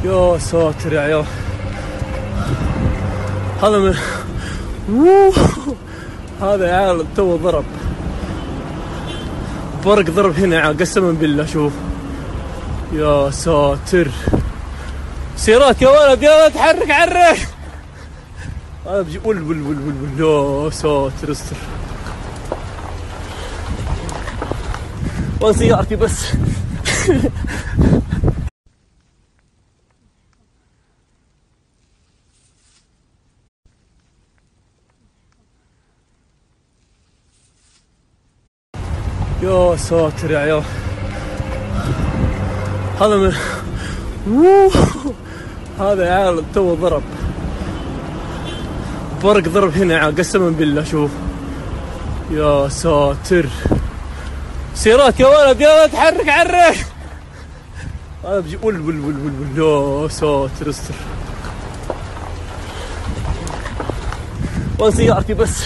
يا ساتر يا عيال. هذا من هذا يا عيال تو ضرب برق، ضرب هنا يا عيال قسما بالله. شوف يا ساتر، سيارات يا ولد، يا ولد حرك حرك. هذا بجي ول ول ول ول ول. يا ساتر استر، وين سيارتي بس. يا ساتر يا عيال. هذا من هذا يا عيال تو ضرب برق، ضرب هنا يا عيال قسما بالله. شوف يا ساتر، سيارات يا ولد، يا ولد حرك حرك. هذا بجي ول ول ول ول ول. يا ساتر استر، وين سيارتي بس.